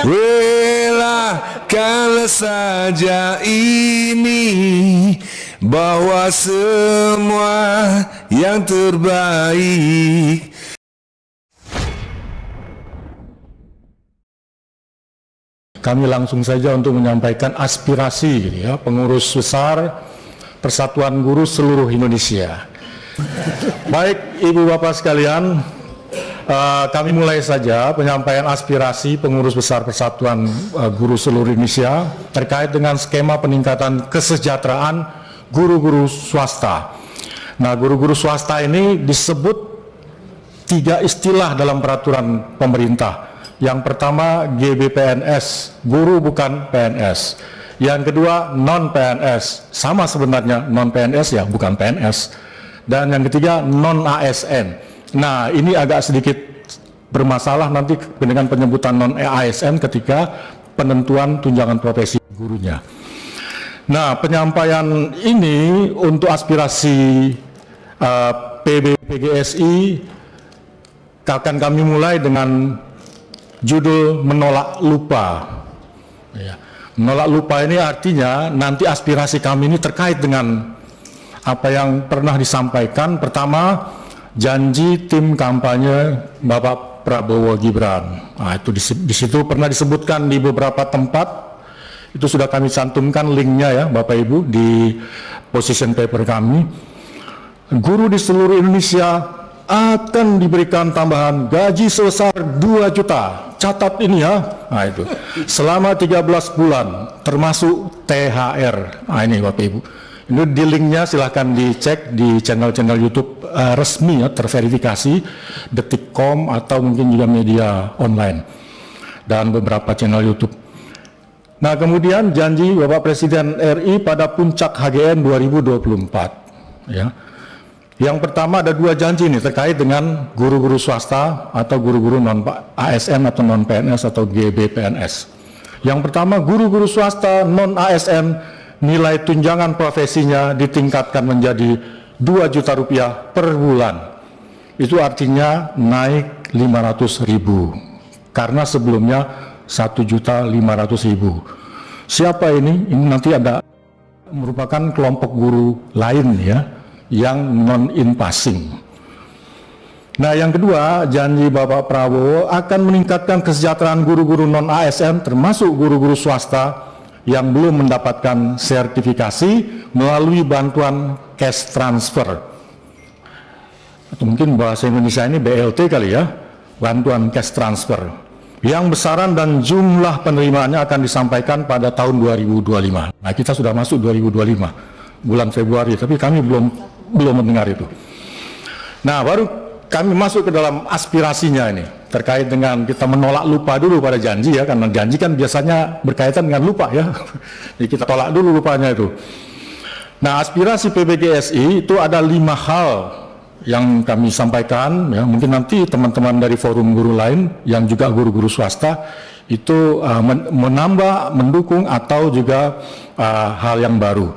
Relakan saja ini, bahwa semua yang terbaik. Kami langsung saja untuk menyampaikan aspirasi gitu ya, pengurus besar Persatuan Guru seluruh Indonesia. Baik Ibu Bapak sekalian, kami mulai saja penyampaian aspirasi pengurus besar Persatuan Guru seluruh Indonesia terkait dengan skema peningkatan kesejahteraan guru-guru swasta. Nah, guru-guru swasta ini disebut 3 istilah dalam peraturan pemerintah. Yang pertama GBPNS, guru bukan PNS. Yang kedua non-PNS, sama sebenarnya non-PNS ya, bukan PNS. Dan yang ketiga non-ASN. Nah, ini agak sedikit bermasalah nanti dengan penyebutan non-ASN ketika penentuan tunjangan profesi gurunya. Nah, penyampaian ini untuk aspirasi PBPGSI akan kami mulai dengan judul menolak lupa. Ya. Menolak lupa ini artinya nanti aspirasi kami ini terkait dengan apa yang pernah disampaikan. Pertama, janji tim kampanye Bapak Prabowo Gibran. Nah, itu di situ pernah disebutkan di beberapa tempat. Itu sudah kami cantumkan linknya ya Bapak Ibu di position paper kami. Guru di seluruh Indonesia akan diberikan tambahan gaji sebesar 2 juta. Catat ini ya. Nah, itu selama 13 bulan termasuk THR. Nah, ini Bapak Ibu. Ini di linknya silahkan dicek di channel-channel YouTube resmi ya, terverifikasi, Detikcom atau mungkin juga media online dan beberapa channel YouTube. Nah, kemudian janji Bapak Presiden RI pada puncak HGN 2024 ya. Yang pertama ada 2 janji nih terkait dengan guru-guru swasta atau guru-guru non-ASN atau non-PNS atau GBPNS. Yang pertama, guru-guru swasta non-ASN nilai tunjangan profesinya ditingkatkan menjadi 2 juta rupiah per bulan. Itu artinya naik 500.000 karena sebelumnya 1.500.000. Siapa ini? Ini nanti ada merupakan kelompok guru lain ya, yang non-in-passing. Nah, yang kedua, janji Bapak Prabowo akan meningkatkan kesejahteraan guru-guru non-ASN termasuk guru-guru swasta yang belum mendapatkan sertifikasi melalui bantuan cash transfer. Atau mungkin bahasa Indonesia ini BLT kali ya, bantuan cash transfer. Yang besaran dan jumlah penerimaannya akan disampaikan pada tahun 2025. Nah, kita sudah masuk 2025, bulan Februari, tapi kami belum mendengar itu. Nah, baru kami masuk ke dalam aspirasinya ini terkait dengan kita menolak lupa dulu pada janji ya, karena janji kan biasanya berkaitan dengan lupa ya. Jadi kita tolak dulu lupanya itu. Nah, aspirasi PBGSI itu ada 5 hal yang kami sampaikan ya. Mungkin nanti teman-teman dari forum guru lain yang juga guru-guru swasta itu menambah, mendukung atau juga hal yang baru.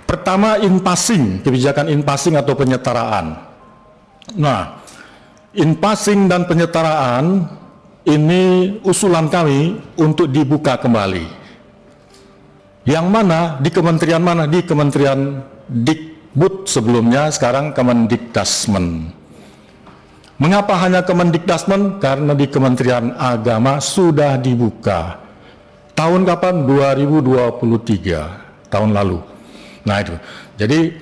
Pertama, in-passing, kebijakan in-passing atau penyetaraan. Nah, in-passing dan penyetaraan ini usulan kami untuk dibuka kembali. Yang mana? Di kementerian mana? Di Kementerian Dikbud sebelumnya, sekarang Kemendikdasmen. Mengapa hanya Kemendikdasmen? Karena di Kementerian Agama sudah dibuka. Tahun kapan? 2023, tahun lalu. Nah, itu. Jadi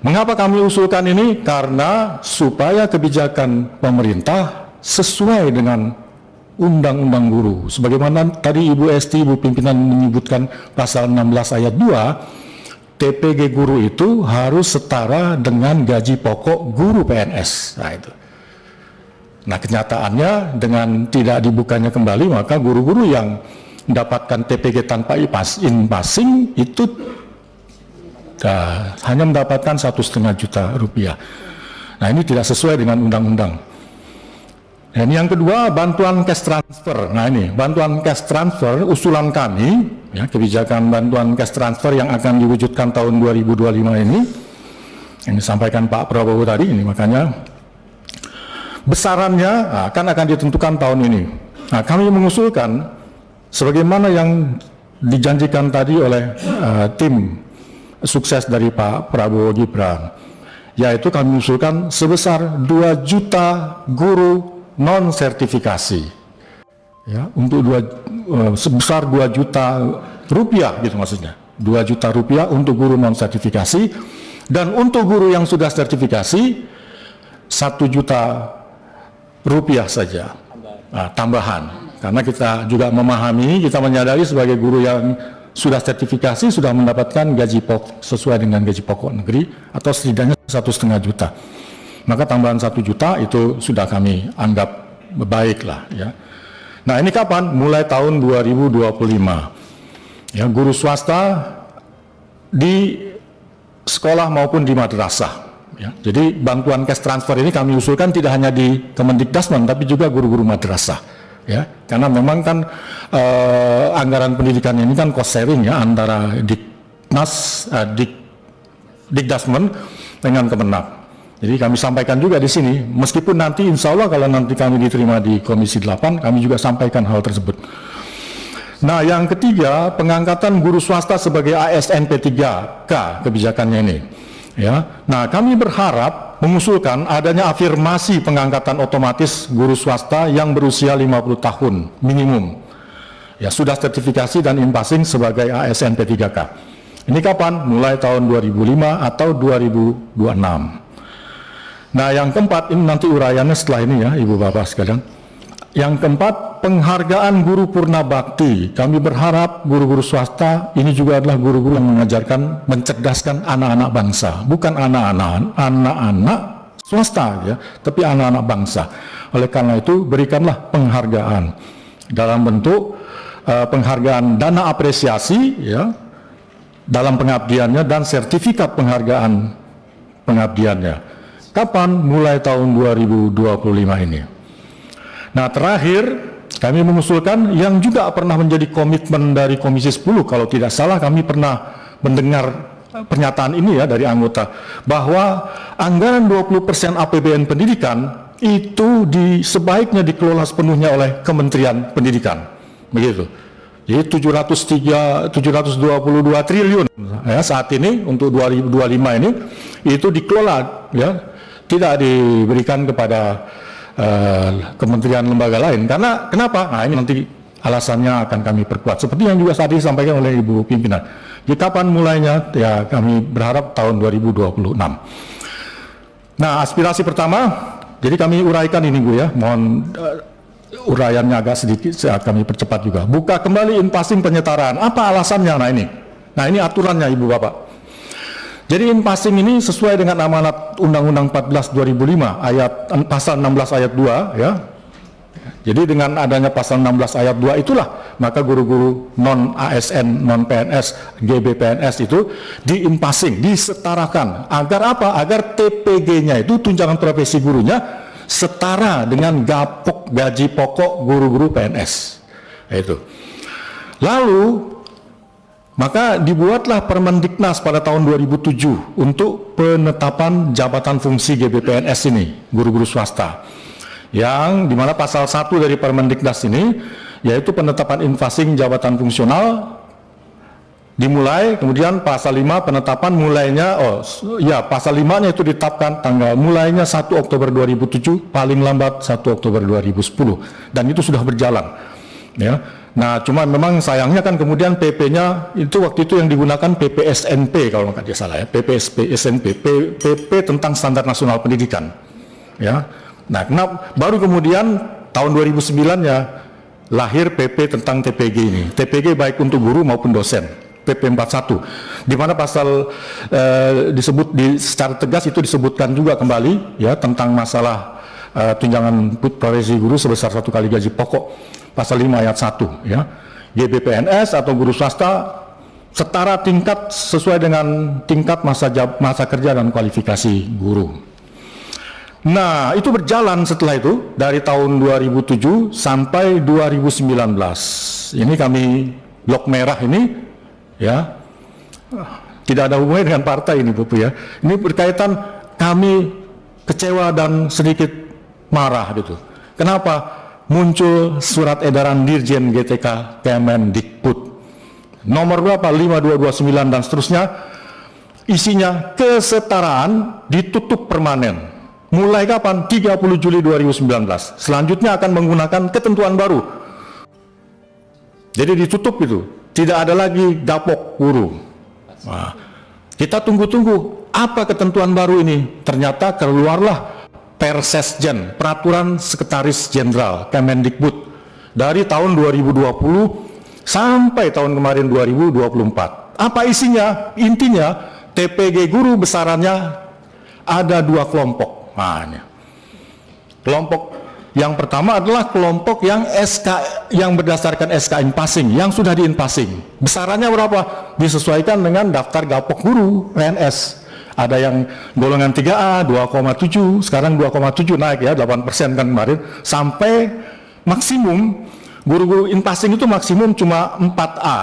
mengapa kami usulkan ini? Karena supaya kebijakan pemerintah sesuai dengan Undang-Undang Guru. Sebagaimana tadi Ibu Esti, Ibu Pimpinan menyebutkan pasal 16 ayat 2, TPG guru itu harus setara dengan gaji pokok guru PNS. Nah, itu. Nah, kenyataannya dengan tidak dibukanya kembali, maka guru-guru yang mendapatkan TPG tanpa in-passing itu hanya mendapatkan 1,5 juta rupiah. Nah, ini tidak sesuai dengan undang-undang. Dan yang kedua, bantuan cash transfer. Nah, ini bantuan cash transfer usulan kami ya, kebijakan bantuan cash transfer yang akan diwujudkan tahun 2025 ini yang disampaikan Pak Prabowo tadi ini, makanya besarannya akan ditentukan tahun ini. Nah, kami mengusulkan sebagaimana yang dijanjikan tadi oleh tim sukses dari Pak Prabowo Gibran, yaitu kami usulkan sebesar 2 juta guru non sertifikasi, ya, untuk sebesar 2 juta rupiah gitu maksudnya, 2 juta rupiah untuk guru non sertifikasi, dan untuk guru yang sudah sertifikasi 1 juta rupiah saja tambahan. Karena kita juga memahami, kita menyadari sebagai guru yang sudah sertifikasi sudah mendapatkan gaji pokok sesuai dengan gaji pokok negeri atau setidaknya 1,5 juta. Maka tambahan 1 juta itu sudah kami anggap baik lah, ya. Nah, ini kapan? Mulai tahun 2025. Ya, guru swasta di sekolah maupun di madrasah. Ya, jadi bantuan cash transfer ini kami usulkan tidak hanya di Kemendikbudristek tapi juga guru-guru madrasah. Ya, karena memang kan anggaran pendidikan ini kan cost sharing ya antara Dikdasmen dengan Kemenak. Jadi kami sampaikan juga di sini, meskipun nanti insya Allah kalau nanti kami diterima di Komisi 8, kami juga sampaikan hal tersebut. Nah, yang ketiga, pengangkatan guru swasta sebagai ASN P3K kebijakannya ini. Ya, nah kami berharap mengusulkan adanya afirmasi pengangkatan otomatis guru swasta yang berusia 50 tahun minimum. Ya, sudah sertifikasi dan in-passing sebagai ASN P3K. Ini kapan? Mulai tahun 2005 atau 2026. Nah, yang keempat, ini nanti uraiannya setelah ini ya, Ibu Bapak sekalian. Yang keempat, penghargaan guru purna bakti. Kami berharap guru-guru swasta ini juga adalah guru-guru yang mengajarkan, mencerdaskan anak-anak bangsa. Bukan anak-anak swasta ya, tapi anak-anak bangsa. Oleh karena itu, berikanlah penghargaan dalam bentuk penghargaan dana apresiasi ya, dalam pengabdiannya dan sertifikat penghargaan pengabdiannya. Kapan? Mulai tahun 2025 ini. Nah, terakhir kami mengusulkan yang juga pernah menjadi komitmen dari Komisi 10, kalau tidak salah kami pernah mendengar pernyataan ini ya dari anggota, bahwa anggaran 20% APBN pendidikan itu sebaiknya dikelola sepenuhnya oleh Kementerian Pendidikan. Begitu. Jadi 722 triliun ya, saat ini untuk 2025 ini itu dikelola ya, tidak diberikan kepada kementerian lembaga lain. Karena kenapa? Nah, ini nanti alasannya akan kami perkuat. Seperti yang juga tadi disampaikan oleh Ibu Pimpinan. Jadi kapan mulainya? Ya kami berharap tahun 2026. Nah, aspirasi pertama, jadi kami uraikan ini Bu ya. Mohon uraiannya agak sedikit, kami percepat juga. Buka kembali in-passing penyetaraan. Apa alasannya? Nah ini aturannya Ibu Bapak. Jadi in-passing ini sesuai dengan amanat Undang-Undang 14 2005 pasal 16 ayat 2 ya. Jadi dengan adanya pasal 16 ayat 2 itulah maka guru-guru non ASN, non PNS, GBPNS itu di-in-passing, disetarakan. Agar apa? Agar TPG-nya itu tunjangan profesi gurunya setara dengan gaji pokok guru-guru PNS. Itu. Lalu maka dibuatlah Permendiknas pada tahun 2007 untuk penetapan jabatan fungsi GBPNS ini, guru-guru swasta. Yang dimana pasal 1 dari Permendiknas ini, yaitu penetapan in-passing jabatan fungsional, dimulai, kemudian pasal 5 penetapan mulainya, pasal 5-nya itu ditetapkan tanggal mulainya 1 Oktober 2007, paling lambat 1 Oktober 2010, dan itu sudah berjalan. Ya. Nah, cuma memang sayangnya kan kemudian PP-nya itu waktu itu yang digunakan PPSNP kalau nggak salah ya, PPSNP, PP tentang Standar Nasional Pendidikan. Ya. Nah, baru kemudian tahun 2009 ya lahir PP tentang TPG ini. TPG baik untuk guru maupun dosen. PP 41, di mana pasal secara tegas itu disebutkan juga kembali ya tentang masalah tunjangan profesi guru sebesar 1 kali gaji pokok. Pasal 5 ayat 1 ya. GBPNS atau guru swasta setara tingkat sesuai dengan tingkat masa kerja dan kualifikasi guru. Nah, itu berjalan setelah itu dari tahun 2007 sampai 2019. Ini kami blok merah ini ya. Tidak ada hubungannya dengan partai ini Bapak ya. Ini berkaitan kami kecewa dan sedikit marah gitu. Kenapa? muncul surat edaran Dirjen GTK Kemendikbud nomor berapa 5229 dan seterusnya, isinya kesetaraan ditutup permanen. Mulai kapan? 30 Juli 2019. Selanjutnya akan menggunakan ketentuan baru. Jadi ditutup itu, tidak ada lagi gapok guru. Nah, kita tunggu-tunggu apa ketentuan baru ini. Ternyata keluarlah Persesjen, Peraturan Sekretaris Jenderal Kemendikbud dari tahun 2020 sampai tahun kemarin 2024. Apa isinya? Intinya TPG guru besarannya ada 2 kelompok. Nah, ini. Kelompok yang pertama adalah kelompok yang yang berdasarkan SK Inpassing, yang sudah diinpassing. Besarannya berapa? Disesuaikan dengan daftar gapok guru PNS. Ada yang golongan 3A 2,7, sekarang 2,7 naik ya, 8% kan kemarin, sampai maksimum guru-guru inpassing itu maksimum cuma 4A.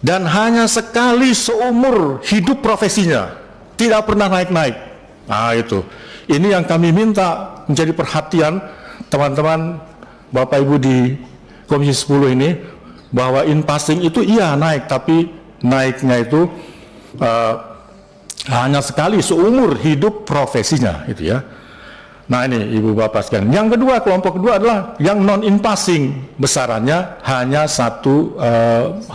Dan hanya sekali seumur hidup profesinya, tidak pernah naik-naik. Nah itu, ini yang kami minta menjadi perhatian teman-teman Bapak Ibu di Komisi 10 ini, bahwa inpassing itu iya naik, tapi naiknya itu hanya sekali seumur hidup profesinya, itu ya. Nah ini Ibu Bapak sekalian. Yang kedua, kelompok kedua adalah yang non-inpassing, besarannya hanya satu,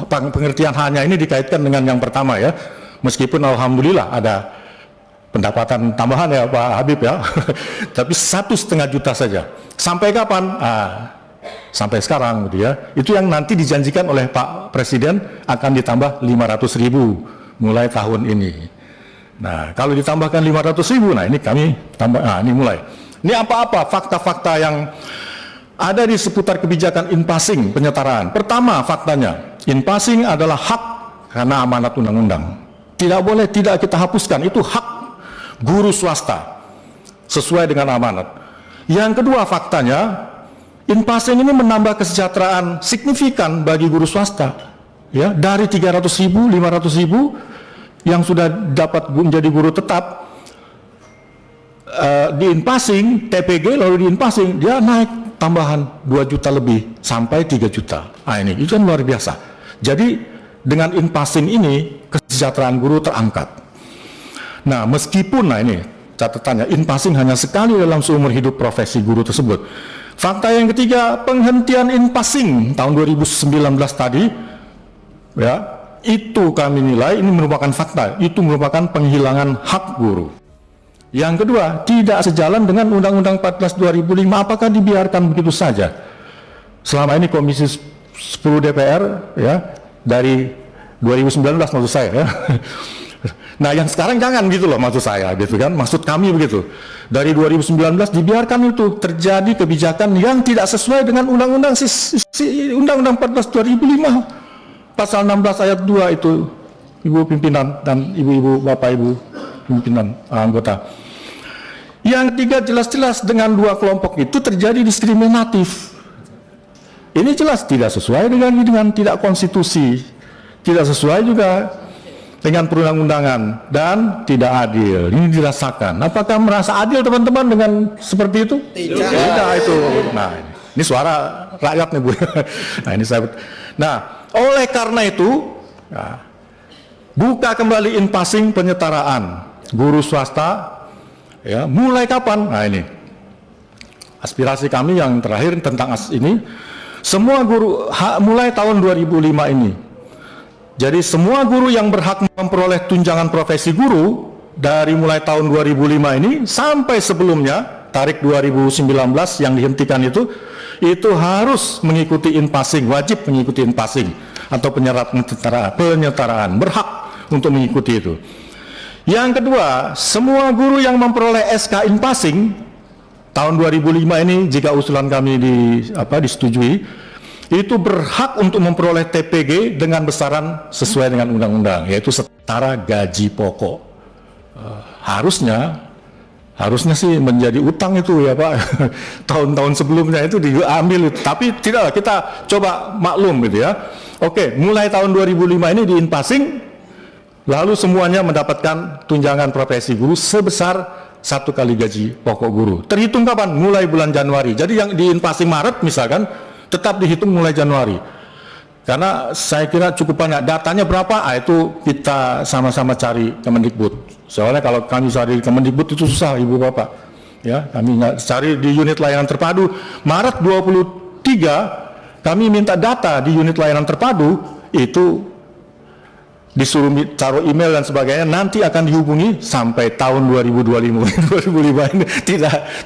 pengertian hanya ini dikaitkan dengan yang pertama ya. Meskipun alhamdulillah ada pendapatan tambahan ya Pak Habib ya, tapi 1,5 juta saja. Sampai kapan? Sampai sekarang gitu ya. Itu yang nanti dijanjikan oleh Pak Presiden akan ditambah 500.000 mulai tahun ini. Nah kalau ditambahkan 500.000, nah ini kami tambah, ini mulai. Ini apa-apa fakta-fakta yang ada di seputar kebijakan inpassing penyetaraan. Pertama faktanya, inpassing adalah hak karena amanat undang-undang. Tidak boleh tidak kita hapuskan, itu hak guru swasta sesuai dengan amanat. Yang kedua faktanya, inpassing ini menambah kesejahteraan signifikan bagi guru swasta. Ya, dari 300.000, 500.000 yang sudah dapat menjadi guru tetap, di inpassing, TPG lalu di inpassing, dia naik tambahan 2 juta lebih sampai 3 juta. Nah ini, itu kan luar biasa. Jadi dengan inpassing ini kesejahteraan guru terangkat. Nah meskipun, nah ini catatannya, inpassing hanya sekali dalam seumur hidup profesi guru tersebut. Fakta yang ketiga, penghentian inpassing tahun 2019 tadi, ya, itu kami nilai ini merupakan fakta, itu merupakan penghilangan hak guru. Yang kedua, tidak sejalan dengan Undang-Undang 14 2005. Apakah dibiarkan begitu saja? Selama ini Komisi 10 DPR ya, dari 2019 maksud saya ya. Nah yang sekarang jangan gitu loh maksud saya gitu kan, maksud kami begitu. Dari 2019 dibiarkan itu terjadi kebijakan yang tidak sesuai dengan Undang-Undang Undang-Undang 14 2005 pasal 16 ayat 2 itu, Ibu pimpinan dan Ibu-ibu Bapak Ibu pimpinan anggota. Yang ketiga, jelas-jelas dengan 2 kelompok itu terjadi diskriminatif. Ini jelas tidak sesuai dengan tidak konstitusi, tidak sesuai juga dengan perundang-undangan, dan tidak adil. Ini dirasakan. Apakah merasa adil teman-teman dengan seperti itu? Tidak itu. Nah, ini suara rakyat nih Bu. Nah, ini saya. Nah, oleh karena itu, ya, buka kembali inpassing penyetaraan guru swasta. Ya, mulai kapan? Nah ini aspirasi kami yang terakhir tentang ini, semua guru mulai tahun 2005 ini. Jadi semua guru yang berhak memperoleh tunjangan profesi guru dari mulai tahun 2005 ini sampai sebelumnya tarik 2019 yang dihentikan itu harus mengikuti inpassing, wajib mengikuti inpassing atau penyetaraan, berhak untuk mengikuti itu. Yang kedua, semua guru yang memperoleh SK Inpassing tahun 2005 ini, jika usulan kami disetujui, itu berhak untuk memperoleh TPG dengan besaran sesuai dengan undang-undang, yaitu setara gaji pokok. Harusnya sih menjadi utang itu ya Pak. Tahun-tahun sebelumnya itu diambil itu, tapi tidak, kita coba maklum gitu ya. Oke, mulai tahun 2005 ini di Inpassing, lalu semuanya mendapatkan tunjangan profesi guru sebesar 1 kali gaji pokok guru. Terhitung kapan? Mulai bulan Januari. Jadi yang di passing Maret misalkan tetap dihitung mulai Januari. Karena saya kira cukup banyak. Datanya berapa? Itu kita sama-sama cari Kemendikbud. Soalnya kalau kami cari di Kemendikbud itu susah, Ibu Bapak. Ya, kami cari di unit layanan terpadu. Maret 23 kami minta data di unit layanan terpadu, itu disuruh taruh email dan sebagainya, nanti akan dihubungi sampai tahun 2025 2005 ini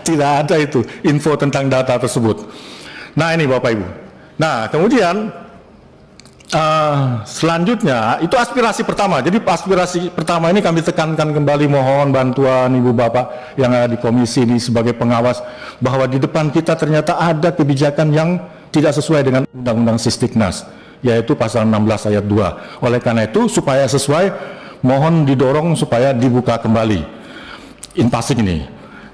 tidak ada itu info tentang data tersebut. Nah, ini Bapak Ibu. Nah, kemudian selanjutnya itu aspirasi pertama. Jadi aspirasi pertama ini kami tekankan kembali, mohon bantuan Ibu Bapak yang ada di komisi ini sebagai pengawas, bahwa di depan kita ternyata ada kebijakan yang tidak sesuai dengan Undang-Undang Sisdiknas, yaitu pasal 16 ayat 2. Oleh karena itu, supaya sesuai, mohon didorong supaya dibuka kembali in-passing ini.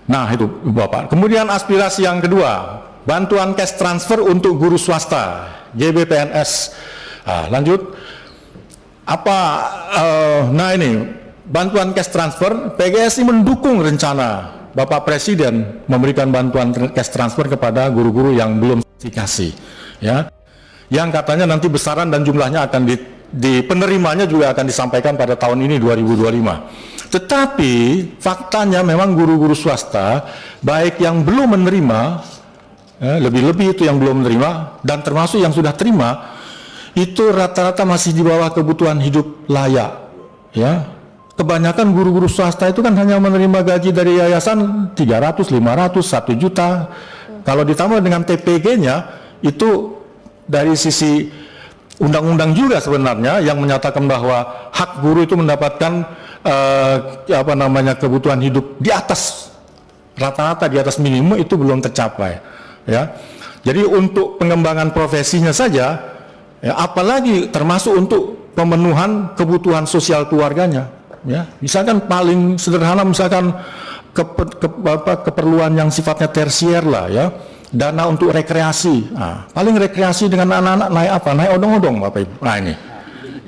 Nah, itu Ibu Bapak. Kemudian aspirasi yang kedua, bantuan cash transfer untuk guru swasta, GBPNS. Nah, lanjut. Nah ini, bantuan cash transfer, PGSI mendukung rencana Bapak Presiden memberikan bantuan cash transfer kepada guru-guru yang belum sertifikasi, ya. Yang katanya nanti besaran dan jumlahnya akan di penerimanya juga akan disampaikan pada tahun ini 2025. Tetapi faktanya memang guru-guru swasta baik yang belum menerima, lebih-lebih itu yang belum menerima, dan termasuk yang sudah terima, itu rata-rata masih di bawah kebutuhan hidup layak, ya. Kebanyakan guru-guru swasta itu kan hanya menerima gaji dari yayasan 300, 500, 1 juta. Kalau ditambah dengan TPG-nya, itu dari sisi undang-undang juga sebenarnya yang menyatakan bahwa hak guru itu mendapatkan kebutuhan hidup di atas rata-rata, di atas minimum, itu belum tercapai, ya. Jadi untuk pengembangan profesinya saja, ya, apalagi termasuk untuk pemenuhan kebutuhan sosial keluarganya, ya. Misalkan paling sederhana, misalkan keperluan yang sifatnya tersier lah, ya, dana untuk rekreasi. Nah, paling rekreasi dengan anak-anak naik apa? Naik odong-odong, Bapak Ibu. Nah, ini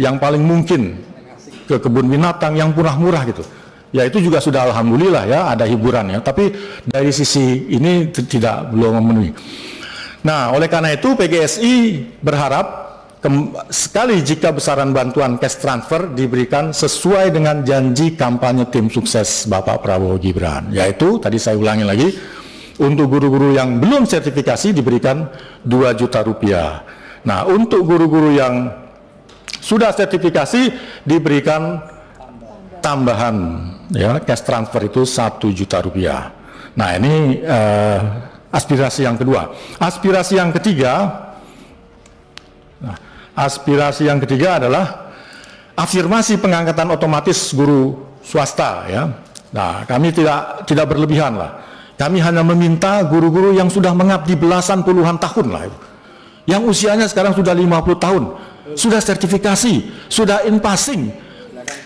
yang paling mungkin, ke kebun binatang yang murah-murah gitu. Ya, itu juga sudah alhamdulillah, ya, ada hiburan, ya. Tapi dari sisi ini belum memenuhi. Nah, oleh karena itu PGSI berharap sekali jika besaran bantuan cash transfer diberikan sesuai dengan janji kampanye tim sukses Bapak Prabowo Gibran, yaitu tadi saya ulangi lagi, untuk guru-guru yang belum sertifikasi diberikan 2 juta rupiah. Nah, untuk guru-guru yang sudah sertifikasi diberikan tambahan, ya, cash transfer itu 1 juta rupiah. Nah, ini aspirasi yang kedua. Aspirasi yang ketiga, adalah afirmasi pengangkatan otomatis guru swasta, ya. Nah, kami tidak berlebihan lah. Kami hanya meminta guru-guru yang sudah mengabdi belasan puluhan tahun lah, yang usianya sekarang sudah 50 tahun, sudah sertifikasi, sudah in-passing,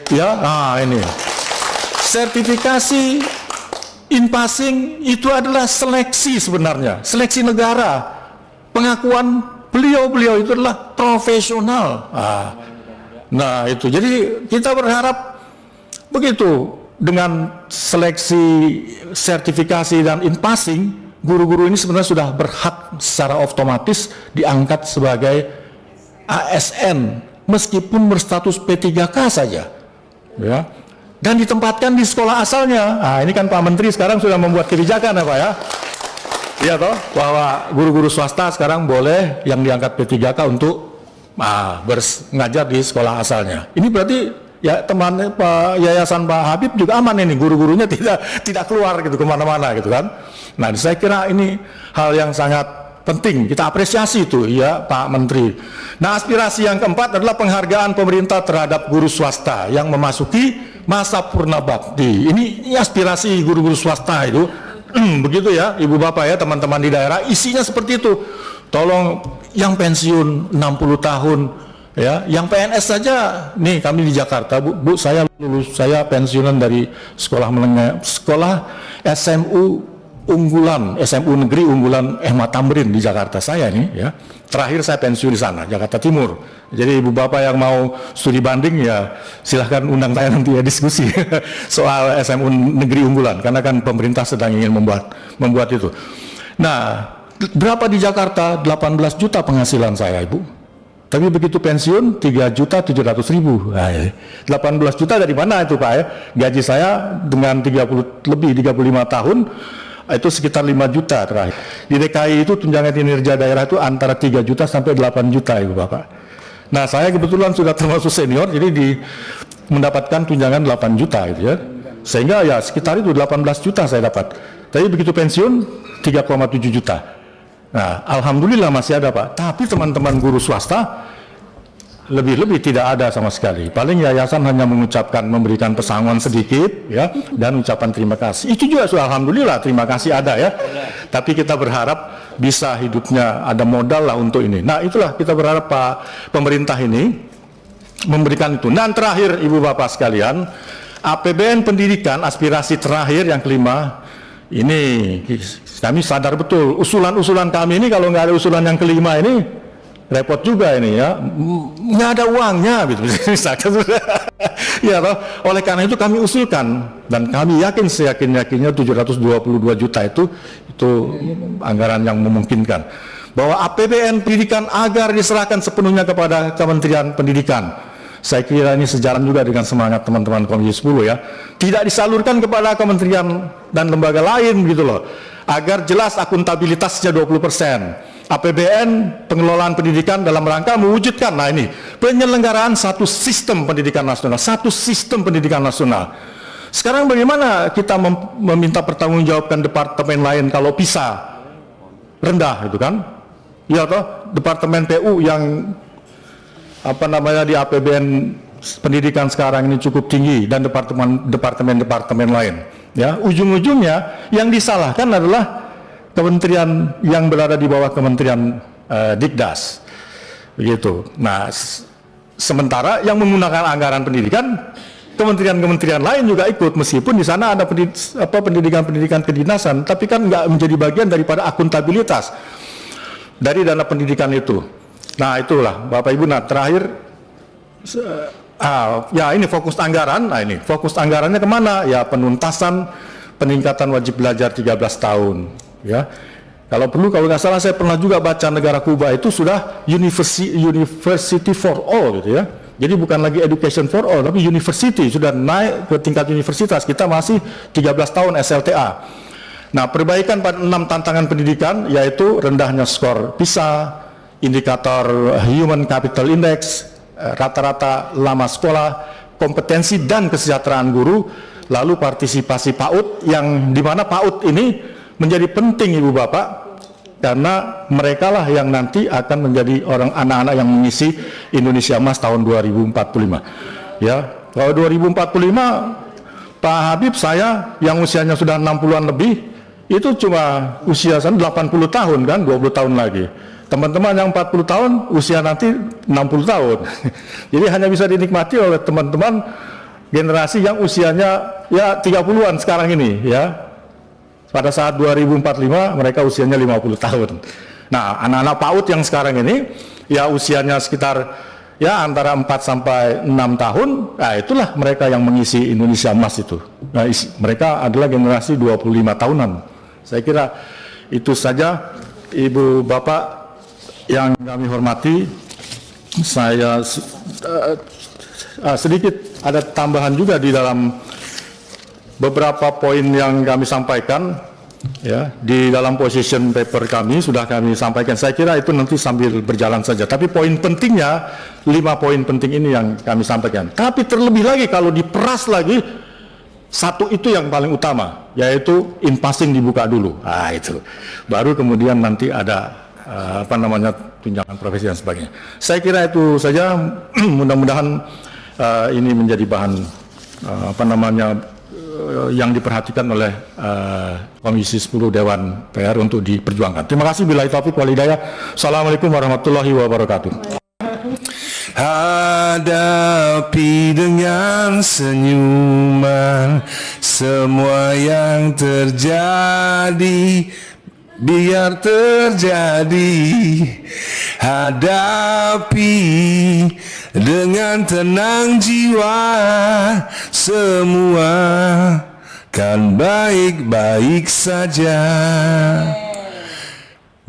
ya. Nah, ini sertifikasi in-passing itu adalah seleksi sebenarnya, seleksi negara, pengakuan beliau itu adalah profesional. Nah, itu. Jadi kita berharap begitu, dengan seleksi, sertifikasi, dan in-passing, guru-guru ini sebenarnya sudah berhak secara otomatis diangkat sebagai ASN meskipun berstatus P3K saja, ya, dan ditempatkan di sekolah asalnya. Nah, ini kan Pak Menteri sekarang sudah membuat kebijakan, ya Pak, ya. Iya toh, bahwa guru-guru swasta sekarang boleh yang diangkat P3K untuk ngajar di sekolah asalnya. Ini berarti, ya, teman yayasan Pak Habib juga aman ini, guru-gurunya tidak keluar gitu kemana-mana gitu kan. Nah, saya kira ini hal yang sangat penting, kita apresiasi itu, ya Pak Menteri. Nah, aspirasi yang keempat adalah penghargaan pemerintah terhadap guru swasta yang memasuki masa purna bakti. Ini aspirasi guru-guru swasta itu. Begitu, ya Ibu Bapak, ya teman-teman di daerah, isinya seperti itu. Tolong yang pensiun 60 tahun, ya, yang PNS saja. Nih, kami di Jakarta, Bu, saya lulus, saya pensiunan dari sekolah menengah, sekolah SMU unggulan, SMU negeri unggulan Ahmad Tamrin di Jakarta saya ini ya. Terakhir saya pensiun di sana, Jakarta Timur. Jadi ibu bapak yang mau studi banding ya silahkan undang saya nanti ya diskusi soal SMU negeri unggulan, karena kan pemerintah sedang ingin membuat itu. Nah, berapa di Jakarta? 18 juta penghasilan saya, Ibu. Tapi begitu pensiun 3.700.000. Nah, 18 juta dari mana itu, Pak ya? Gaji saya dengan 35 tahun itu sekitar 5 juta terakhir. Di DKI itu tunjangan kinerja daerah itu antara 3 juta sampai 8 juta, Ibu Bapak. Nah, saya kebetulan sudah termasuk senior, jadi mendapatkan tunjangan 8 juta gitu ya. Sehingga ya sekitar itu 18 juta saya dapat. Tapi begitu pensiun 3,7 juta. Nah, alhamdulillah masih ada, Pak. Tapi teman-teman guru swasta lebih-lebih tidak ada sama sekali. Paling yayasan hanya memberikan pesangon sedikit ya, dan ucapan terima kasih. Itu juga sudah alhamdulillah, terima kasih ada ya. Tapi kita berharap bisa hidupnya ada modal lah untuk ini. Nah, itulah kita berharap Pak pemerintah ini memberikan itu. Dan terakhir Ibu Bapak sekalian, APBN pendidikan aspirasi terakhir yang kelima ini kami sadar betul usulan-usulan kami ini kalau nggak ada usulan yang kelima ini repot juga ini ya, nggak ada uangnya gitu misalkan. Ya toh, oleh karena itu kami usulkan dan kami yakin seyakin-yakinnya 722 juta itu anggaran yang memungkinkan bahwa APBN pendidikan agar diserahkan sepenuhnya kepada Kementerian Pendidikan. Saya kira ini sejalan juga dengan semangat teman-teman Komisi 10 ya. Tidak disalurkan kepada kementerian dan lembaga lain gitu loh. Agar jelas akuntabilitasnya 20%. APBN pengelolaan pendidikan dalam rangka mewujudkan, nah ini, penyelenggaraan satu sistem pendidikan nasional, Sekarang bagaimana kita meminta pertanggungjawabkan departemen lain kalau PISA rendah gitu kan? Ya toh, departemen PU yang di APBN pendidikan sekarang ini cukup tinggi dan departemen lain ya, ujung-ujungnya yang disalahkan adalah kementerian yang berada di bawah Kementerian Dikdas begitu. Nah, sementara yang menggunakan anggaran pendidikan kementerian-kementerian lain juga ikut, meskipun di sana ada pendidikan kedinasan, tapi kan nggak menjadi bagian daripada akuntabilitas dari dana pendidikan itu. Nah, itulah Bapak Ibu. Nah, terakhir ya ini fokus anggaran. Nah, ini fokus anggarannya kemana? Ya, penuntasan peningkatan wajib belajar 13 tahun ya. Kalau perlu, kalau nggak salah saya pernah juga baca negara Kuba itu sudah university for all gitu ya. Jadi bukan lagi education for all, tapi university, sudah naik ke tingkat universitas. Kita masih 13 tahun SLTA. Nah, perbaikan pada 6 tantangan pendidikan yaitu rendahnya skor PISA, indikator Human Capital Index, rata-rata lama sekolah, kompetensi dan kesejahteraan guru, lalu partisipasi PAUD, yang dimana PAUD ini menjadi penting Ibu Bapak, karena mereka lah yang nanti akan menjadi anak-anak yang mengisi Indonesia Emas tahun 2045. Ya, kalau 2045 Pak Habib saya yang usianya sudah 60-an lebih, itu cuma usia 80 tahun kan, 20 tahun lagi. Teman-teman yang 40 tahun, usia nanti 60 tahun. Jadi hanya bisa dinikmati oleh teman-teman generasi yang usianya ya 30-an sekarang ini ya. Pada saat 2045 mereka usianya 50 tahun. Nah, anak-anak PAUD yang sekarang ini ya usianya sekitar ya antara 4 sampai 6 tahun. Nah, itulah mereka yang mengisi Indonesia Emas itu. Nah, mereka adalah generasi 25 tahunan. Saya kira itu saja Ibu Bapak yang kami hormati. Saya sedikit ada tambahan juga di dalam beberapa poin yang kami sampaikan ya, di dalam position paper kami sudah kami sampaikan. Saya kira itu nanti sambil berjalan saja, tapi poin pentingnya 5 poin penting ini yang kami sampaikan. Tapi terlebih lagi kalau diperas lagi, satu itu yang paling utama, yaitu in passing dibuka dulu. Nah, itu baru kemudian nanti ada tunjangan profesi dan sebagainya. Saya kira itu saja. Mudah-mudahan ini menjadi bahan yang diperhatikan oleh Komisi 10 Dewan PR untuk diperjuangkan. Terima kasih. Billahi taufiq wal hidayah. Assalamualaikum warahmatullahi wabarakatuh. Hadapi dengan senyuman semua yang terjadi biar terjadi, hadapi dengan tenang jiwa, semua kan baik-baik saja.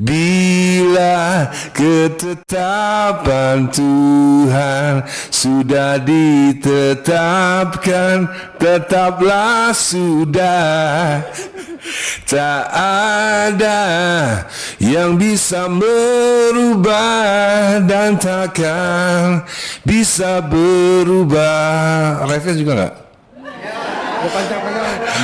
Bila ketetapan Tuhan sudah ditetapkan, tetaplah sudah. Tak ada yang bisa merubah dan takkan bisa berubah. Refnya juga enggak?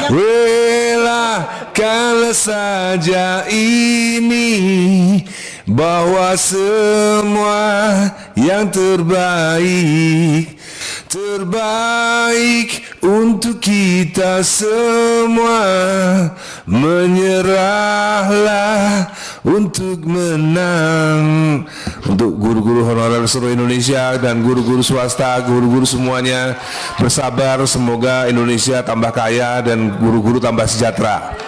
Relakanlah saja ini, bahwa semua yang terbaik untuk kita semua. Menyerahlah untuk menang. Untuk guru-guru honorer seluruh Indonesia dan guru-guru swasta, guru-guru semuanya bersabar, semoga Indonesia tambah kaya dan guru-guru tambah sejahtera.